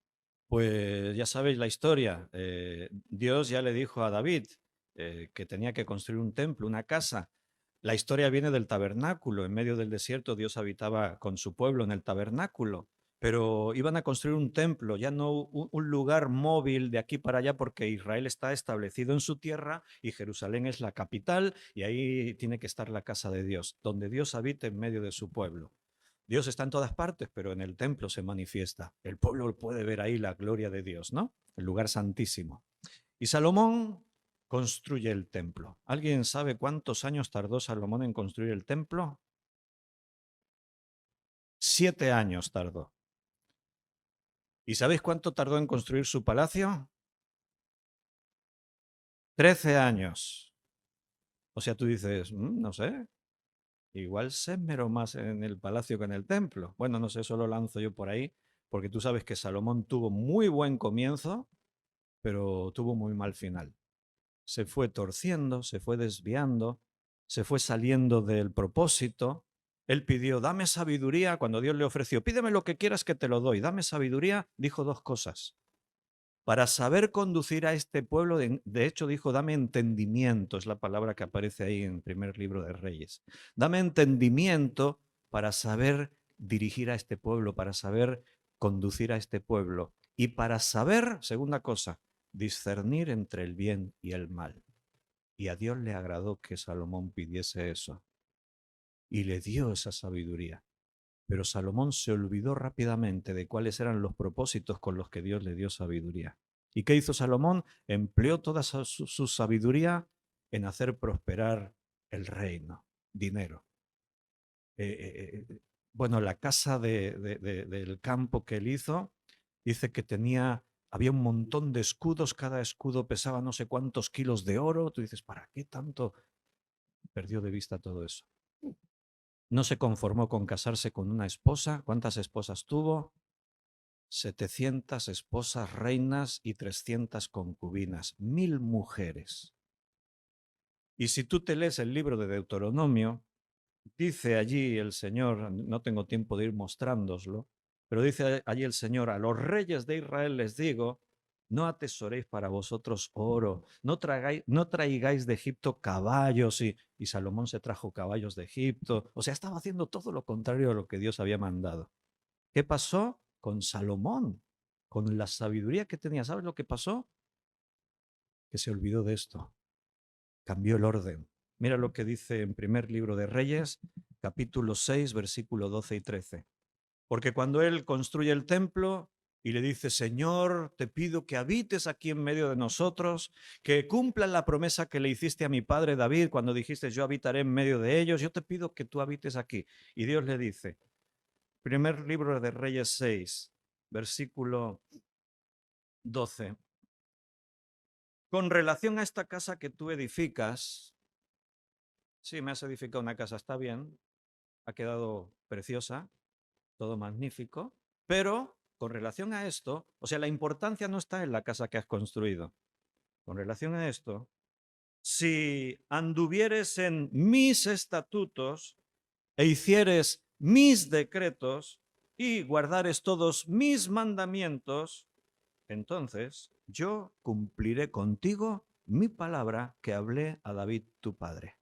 A: pues ya sabéis la historia. Dios ya le dijo a David que tenía que construir un templo, una casa. La historia viene del tabernáculo. En medio del desierto Dios habitaba con su pueblo en el tabernáculo. Pero iban a construir un templo, ya no un lugar móvil de aquí para allá, porque Israel está establecido en su tierra y Jerusalén es la capital y ahí tiene que estar la casa de Dios, donde Dios habita en medio de su pueblo. Dios está en todas partes, pero en el templo se manifiesta. El pueblo puede ver ahí la gloria de Dios, ¿no? El lugar santísimo. Y Salomón construye el templo. ¿Alguien sabe cuántos años tardó Salomón en construir el templo? 7 años tardó. ¿Y sabéis cuánto tardó en construir su palacio? 13 años. O sea, tú dices, no sé, igual se esmeró más en el palacio que en el templo. Bueno, no sé, eso lo lanzo yo por ahí, porque tú sabes que Salomón tuvo muy buen comienzo, pero tuvo muy mal final. Se fue torciendo, se fue desviando, se fue saliendo del propósito Él pidió, dame sabiduría, cuando Dios le ofreció, pídeme lo que quieras que te lo doy, dame sabiduría, dijo dos cosas. Para saber conducir a este pueblo, de hecho dijo, dame entendimiento, es la palabra que aparece ahí en el primer libro de Reyes. Dame entendimiento para saber dirigir a este pueblo, para saber conducir a este pueblo y para saber, segunda cosa, discernir entre el bien y el mal. Y a Dios le agradó que Salomón pidiese eso y le dio esa sabiduría. Pero Salomón se olvidó rápidamente de cuáles eran los propósitos con los que Dios le dio sabiduría. ¿Y qué hizo Salomón? Empleó toda su sabiduría en hacer prosperar el reino, dinero. Bueno, la casa del campo que él hizo, dice que había un montón de escudos, cada escudo pesaba no sé cuántos kilos de oro. Tú dices, ¿para qué tanto? Perdió de vista todo eso. No se conformó con casarse con una esposa. ¿Cuántas esposas tuvo? 700 esposas reinas y 300 concubinas, 1000 mujeres. Y si tú te lees el libro de Deuteronomio, dice allí el Señor, no tengo tiempo de ir mostrándoslo, pero dice allí el Señor, a los reyes de Israel les digo, no atesoréis para vosotros oro, no traigáis de Egipto caballos, y Salomón se trajo caballos de Egipto, o sea, estaba haciendo todo lo contrario a lo que Dios había mandado. ¿Qué pasó con Salomón? Con la sabiduría que tenía, ¿sabes lo que pasó? Que se olvidó de esto, cambió el orden. Mira lo que dice en primer libro de Reyes, capítulo 6, versículo 12 y 13. Porque cuando él construye el templo y le dice, Señor, te pido que habites aquí en medio de nosotros, que cumplan la promesa que le hiciste a mi padre David cuando dijiste, yo habitaré en medio de ellos, yo te pido que tú habites aquí. Y Dios le dice, primer libro de Reyes 6, versículo 12. Con relación a esta casa que tú edificas, sí, me has edificado una casa, está bien, ha quedado preciosa, todo magnífico, pero con relación a esto, o sea, la importancia no está en la casa que has construido. Con relación a esto, si anduvieres en mis estatutos e hicieres mis decretos y guardares todos mis mandamientos, entonces yo cumpliré contigo mi palabra que hablé a David tu padre.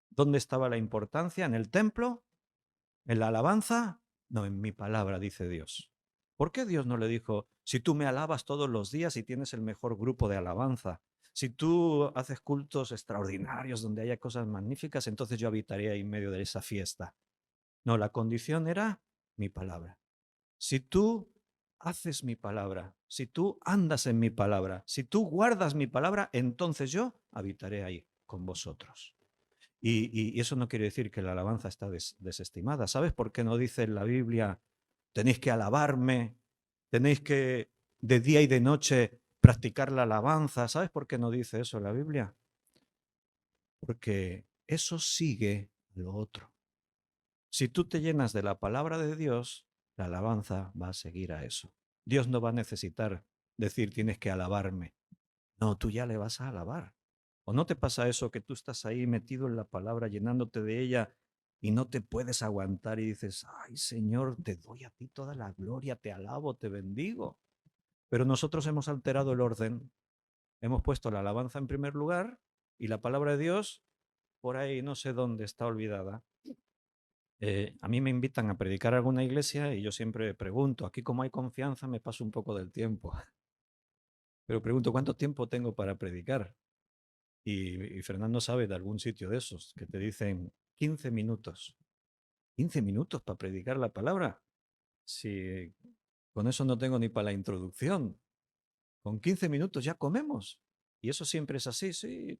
A: ¿Dónde estaba la importancia? ¿En el templo? ¿En la alabanza? No, en mi palabra, dice Dios. ¿Por qué Dios no le dijo, si tú me alabas todos los días y tienes el mejor grupo de alabanza, si tú haces cultos extraordinarios donde haya cosas magníficas, entonces yo habitaré ahí en medio de esa fiesta? No, la condición era mi palabra. Si tú haces mi palabra, si tú andas en mi palabra, si tú guardas mi palabra, entonces yo habitaré ahí con vosotros. Y eso no quiere decir que la alabanza está desestimada. ¿Sabes por qué no dice en la Biblia, tenéis que alabarme, tenéis que de día y de noche practicar la alabanza? ¿Sabes por qué no dice eso en la Biblia? Porque eso sigue lo otro. Si tú te llenas de la palabra de Dios, la alabanza va a seguir a eso. Dios no va a necesitar decir tienes que alabarme. No, tú ya le vas a alabar. ¿O no te pasa eso que tú estás ahí metido en la palabra, llenándote de ella y no te puedes aguantar y dices, ay Señor, te doy a ti toda la gloria, te alabo, te bendigo? Pero nosotros hemos alterado el orden, hemos puesto la alabanza en primer lugar y la palabra de Dios por ahí no sé dónde está olvidada. A mí me invitan a predicar a alguna iglesia y yo siempre pregunto, aquí como hay confianza me paso un poco del tiempo, pero pregunto, ¿cuánto tiempo tengo para predicar? Y Fernando sabe de algún sitio de esos que te dicen 15 minutos. 15 minutos para predicar la palabra. Si con eso no tengo ni para la introducción. Con 15 minutos ya comemos. Y eso siempre es así, sí.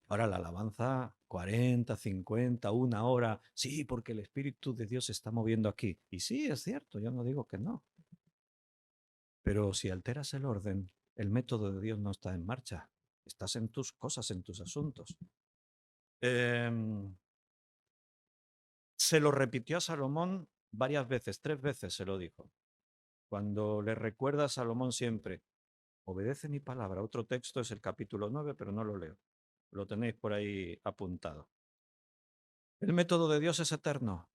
A: Ahora la alabanza, 40, 50, una hora. Sí, porque el Espíritu de Dios se está moviendo aquí. Y sí, es cierto, yo no digo que no. Pero si alteras el orden, el método de Dios no está en marcha. Estás en tus cosas, en tus asuntos. Se lo repitió a Salomón varias veces, 3 veces se lo dijo. Cuando le recuerda a Salomón siempre, obedece mi palabra. Otro texto es el capítulo 9, pero no lo leo. Lo tenéis por ahí apuntado. El método de Dios es eterno.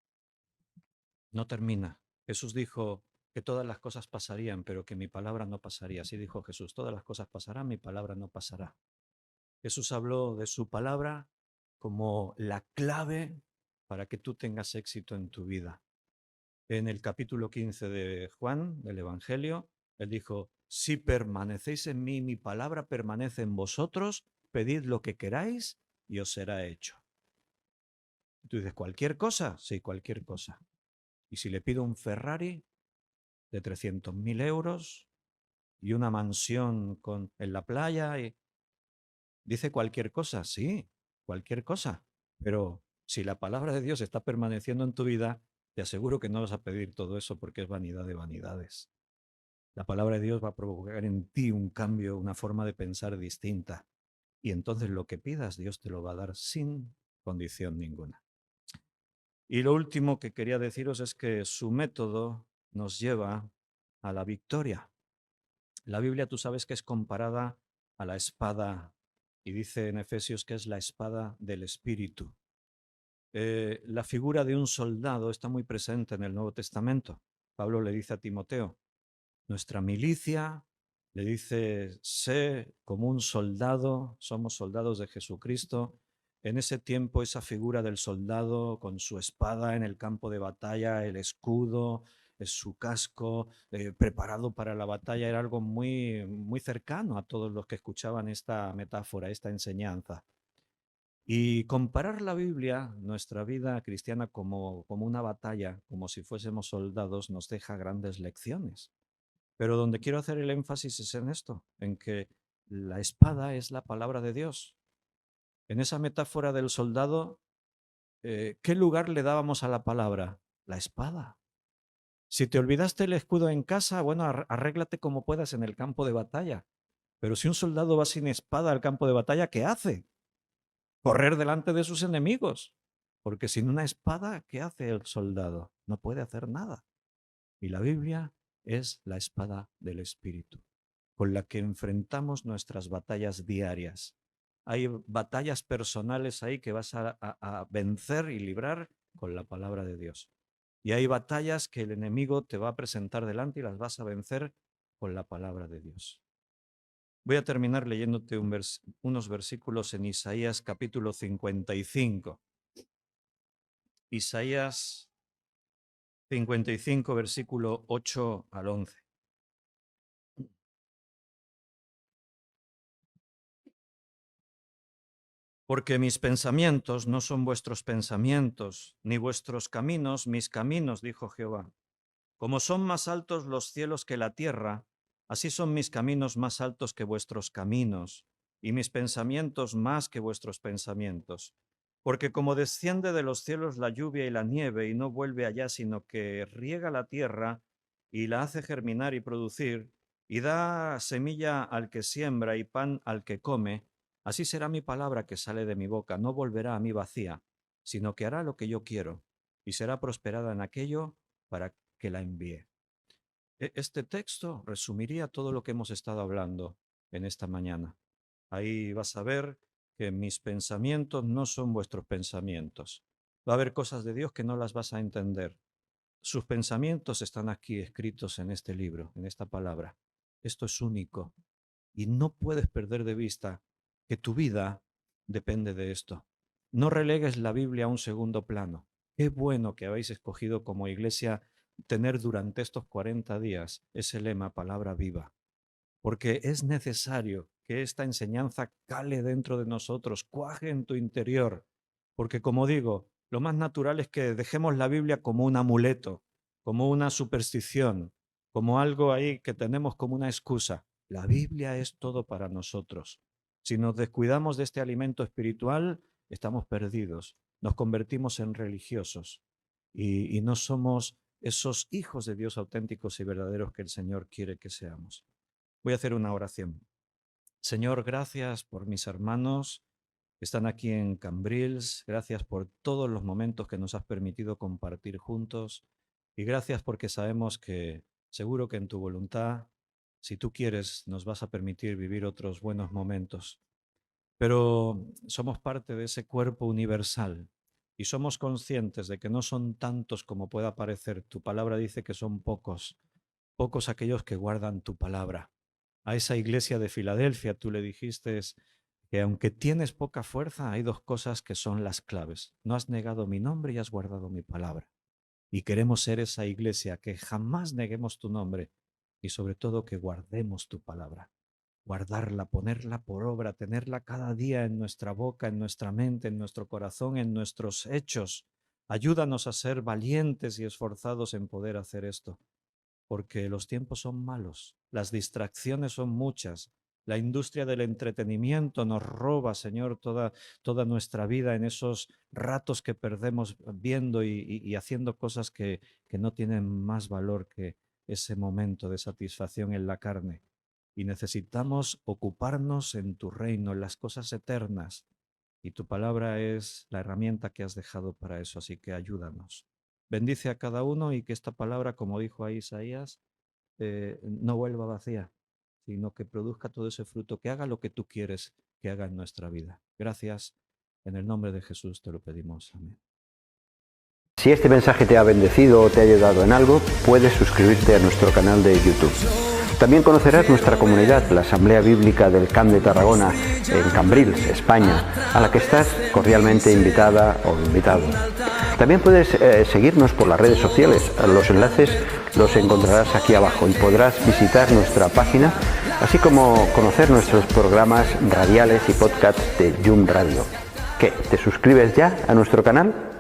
A: no termina. Jesús dijo que todas las cosas pasarían, pero que mi palabra no pasaría. Así dijo Jesús, todas las cosas pasarán, mi palabra no pasará. Jesús habló de su palabra como la clave para que tú tengas éxito en tu vida. En el capítulo 15 de Juan, del Evangelio, él dijo, si permanecéis en mí, mi palabra permanece en vosotros, pedid lo que queráis y os será hecho. Tú dices, ¿cualquier cosa? Sí, cualquier cosa. Y si le pido un Ferrari de 300.000 euros y una mansión en la playa, y dice cualquier cosa, sí, cualquier cosa. Pero si la palabra de Dios está permaneciendo en tu vida, te aseguro que no vas a pedir todo eso porque es vanidad de vanidades. La palabra de Dios va a provocar en ti un cambio, una forma de pensar distinta. Y entonces lo que pidas, Dios te lo va a dar sin condición ninguna. Y lo último que quería deciros es que su método nos lleva a la victoria. La Biblia, tú sabes que es comparada a la espada y dice en Efesios que es la espada del Espíritu. La figura de un soldado está muy presente en el Nuevo Testamento. Pablo le dice a Timoteo, nuestra milicia, le dice, sé como un soldado, somos soldados de Jesucristo. En ese tiempo esa figura del soldado con su espada en el campo de batalla, el escudo, su casco, preparado para la batalla, era algo muy, muy cercano a todos los que escuchaban esta metáfora, esta enseñanza. Y comparar la Biblia, nuestra vida cristiana, como una batalla, como si fuésemos soldados, nos deja grandes lecciones. Pero donde quiero hacer el énfasis es en esto, en que la espada es la palabra de Dios. En esa metáfora del soldado, ¿qué lugar le dábamos a la palabra? La espada. Si te olvidaste el escudo en casa, bueno, arréglate como puedas en el campo de batalla. Pero si un soldado va sin espada al campo de batalla, ¿qué hace? Correr delante de sus enemigos. Porque sin una espada, ¿qué hace el soldado? No puede hacer nada. Y la Biblia es la espada del Espíritu, con la que enfrentamos nuestras batallas diarias. Hay batallas personales ahí que vas a vencer y librar con la palabra de Dios. Y hay batallas que el enemigo te va a presentar delante y las vas a vencer con la palabra de Dios. Voy a terminar leyéndote unos versículos en Isaías capítulo 55. Isaías 55, versículo 8 al 11. Porque mis pensamientos no son vuestros pensamientos, ni vuestros caminos mis caminos, dijo Jehová. Como son más altos los cielos que la tierra, así son mis caminos más altos que vuestros caminos, y mis pensamientos más que vuestros pensamientos. Porque como desciende de los cielos la lluvia y la nieve, y no vuelve allá, sino que riega la tierra, y la hace germinar y producir, y da semilla al que siembra y pan al que come, así será mi palabra que sale de mi boca, no volverá a mí vacía, sino que hará lo que yo quiero, y será prosperada en aquello para que la envíe. Este texto resumiría todo lo que hemos estado hablando en esta mañana. Ahí vas a ver que mis pensamientos no son vuestros pensamientos. Va a haber cosas de Dios que no las vas a entender. Sus pensamientos están aquí escritos en este libro, en esta palabra. Esto es único y no puedes perder de vista que tu vida depende de esto. No relegues la Biblia a un segundo plano. Qué bueno que habéis escogido como iglesia tener durante estos 40 días ese lema, palabra viva, porque es necesario que esta enseñanza cale dentro de nosotros, cuaje en tu interior, porque como digo, lo más natural es que dejemos la Biblia como un amuleto, como una superstición, como algo ahí que tenemos como una excusa. La Biblia es todo para nosotros. Si nos descuidamos de este alimento espiritual, estamos perdidos, nos convertimos en religiosos y no somos esos hijos de Dios auténticos y verdaderos que el Señor quiere que seamos. Voy a hacer una oración. Señor, gracias por mis hermanos que están aquí en Cambrils. Gracias por todos los momentos que nos has permitido compartir juntos. Y gracias porque sabemos que seguro que en tu voluntad, si tú quieres, nos vas a permitir vivir otros buenos momentos. Pero somos parte de ese cuerpo universal y somos conscientes de que no son tantos como pueda parecer, tu palabra dice que son pocos, pocos aquellos que guardan tu palabra. A esa iglesia de Filadelfia tú le dijiste que aunque tienes poca fuerza, hay dos cosas que son las claves. No has negado mi nombre y has guardado mi palabra. Y queremos ser esa iglesia que jamás neguemos tu nombre y sobre todo que guardemos tu palabra. Guardarla, ponerla por obra, tenerla cada día en nuestra boca, en nuestra mente, en nuestro corazón, en nuestros hechos. Ayúdanos a ser valientes y esforzados en poder hacer esto, porque los tiempos son malos, las distracciones son muchas, la industria del entretenimiento nos roba, Señor, toda nuestra vida en esos ratos que perdemos viendo y haciendo cosas que no tienen más valor que ese momento de satisfacción en la carne. Y necesitamos ocuparnos en tu reino, en las cosas eternas. Y tu palabra es la herramienta que has dejado para eso, así que ayúdanos. Bendice a cada uno y que esta palabra, como dijo ahí Isaías, no vuelva vacía, sino que produzca todo ese fruto, que haga lo que tú quieres que haga en nuestra vida. Gracias. En el nombre de Jesús te lo pedimos. Amén.
B: Si este mensaje te ha bendecido o te ha ayudado en algo, puedes suscribirte a nuestro canal de YouTube. También conocerás nuestra comunidad, la Asamblea Bíblica del Camp de Tarragona, en Cambrils, España, a la que estás cordialmente invitada o invitado. También puedes seguirnos por las redes sociales. Los enlaces los encontrarás aquí abajo y podrás visitar nuestra página, así como conocer nuestros programas radiales y podcasts de Yum Radio. ¿Qué? ¿Te suscribes ya a nuestro canal?